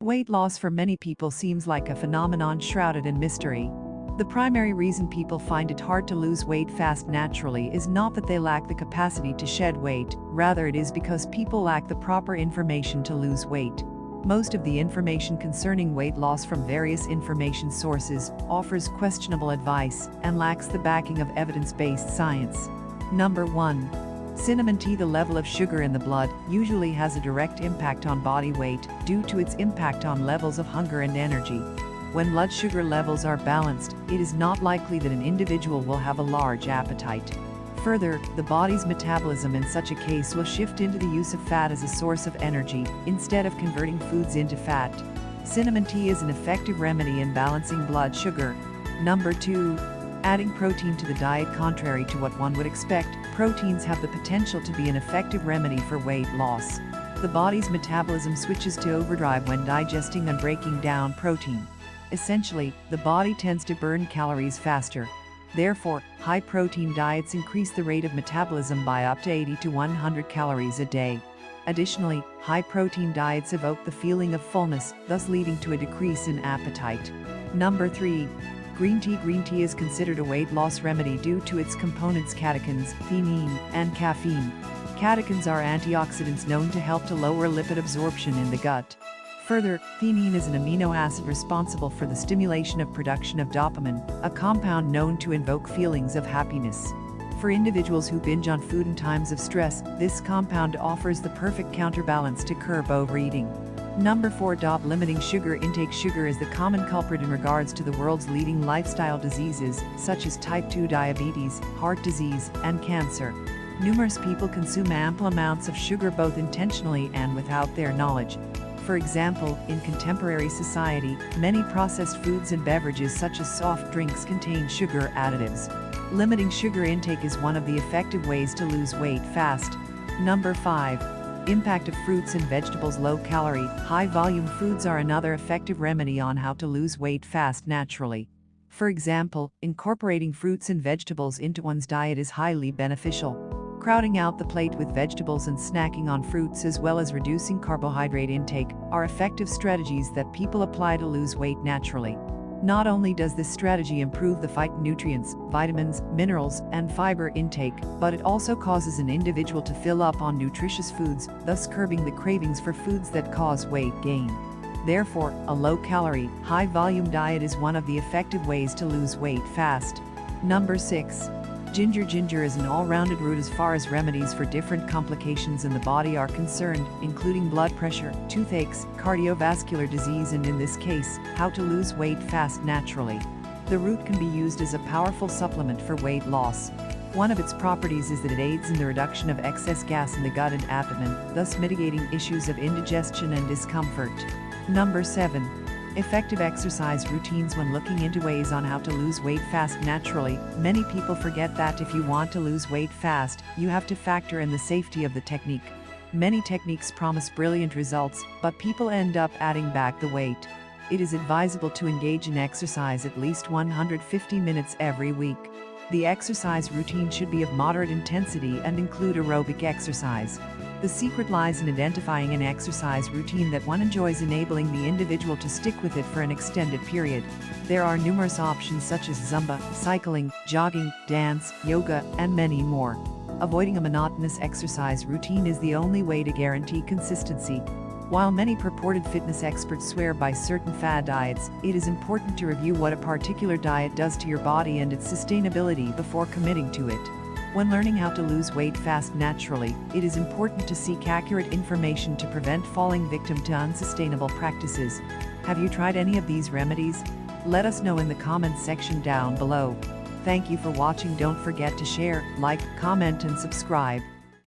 Weight loss for many people seems like a phenomenon shrouded in mystery. The primary reason people find it hard to lose weight fast naturally is not that they lack the capacity to shed weight, rather it is because people lack the proper information to lose weight. Most of the information concerning weight loss from various information sources offers questionable advice and lacks the backing of evidence-based science. Number 1. Cinnamon tea. The level of sugar in the blood usually has a direct impact on body weight due to its impact on levels of hunger and energy. When blood sugar levels are balanced, it is not likely that an individual will have a large appetite. Further, the body's metabolism in such a case will shift into the use of fat as a source of energy, instead of converting foods into fat. Cinnamon tea is an effective remedy in balancing blood sugar. Number 2. Adding protein to the diet. Contrary to what one would expect, proteins have the potential to be an effective remedy for weight loss. The body's metabolism switches to overdrive when digesting and breaking down protein. Essentially, the body tends to burn calories faster. Therefore, high-protein diets increase the rate of metabolism by up to 80 to 100 calories a day. Additionally, high-protein diets evoke the feeling of fullness, thus leading to a decrease in appetite. Number 3. Green tea. Green tea is considered a weight loss remedy due to its components catechins, theanine, and caffeine. Catechins are antioxidants known to help to lower lipid absorption in the gut. Further, theanine is an amino acid responsible for the stimulation of production of dopamine, a compound known to invoke feelings of happiness. For individuals who binge on food in times of stress, this compound offers the perfect counterbalance to curb overeating. Number 4. Limiting sugar intake. Sugar is the common culprit in regards to the world's leading lifestyle diseases, such as type 2 diabetes, heart disease, and cancer. Numerous people consume ample amounts of sugar both intentionally and without their knowledge. For example, in contemporary society, many processed foods and beverages such as soft drinks contain sugar additives. Limiting sugar intake is one of the effective ways to lose weight fast. Number 5. Impact of fruits and vegetables. Low-calorie, high-volume foods are another effective remedy on how to lose weight fast naturally. For example, incorporating fruits and vegetables into one's diet is highly beneficial. Crowding out the plate with vegetables and snacking on fruits, as well as reducing carbohydrate intake, are effective strategies that people apply to lose weight naturally. Not only does this strategy improve the phytonutrients, vitamins, minerals, and fiber intake, but it also causes an individual to fill up on nutritious foods, thus curbing the cravings for foods that cause weight gain. Therefore, a low-calorie, high-volume diet is one of the effective ways to lose weight fast. Number 6. Ginger. Ginger is an all-rounded root as far as remedies for different complications in the body are concerned, including blood pressure, toothaches, cardiovascular disease, and in this case, how to lose weight fast naturally. The root can be used as a powerful supplement for weight loss. One of its properties is that it aids in the reduction of excess gas in the gut and abdomen, thus mitigating issues of indigestion and discomfort. Number 7. Effective exercise routines. When looking into ways on how to lose weight fast naturally, many people forget that if you want to lose weight fast, you have to factor in the safety of the technique. Many techniques promise brilliant results, but people end up adding back the weight. It is advisable to engage in exercise at least 150 minutes every week. The exercise routine should be of moderate intensity and include aerobic exercise. The secret lies in identifying an exercise routine that one enjoys, enabling the individual to stick with it for an extended period. There are numerous options such as Zumba, cycling, jogging, dance, yoga, and many more. Avoiding a monotonous exercise routine is the only way to guarantee consistency. While many purported fitness experts swear by certain fad diets, it is important to review what a particular diet does to your body and its sustainability before committing to it. When learning how to lose weight fast naturally, it is important to seek accurate information to prevent falling victim to unsustainable practices. Have you tried any of these remedies? Let us know in the comments section down below. Thank you for watching. Don't forget to share, like, comment, and subscribe.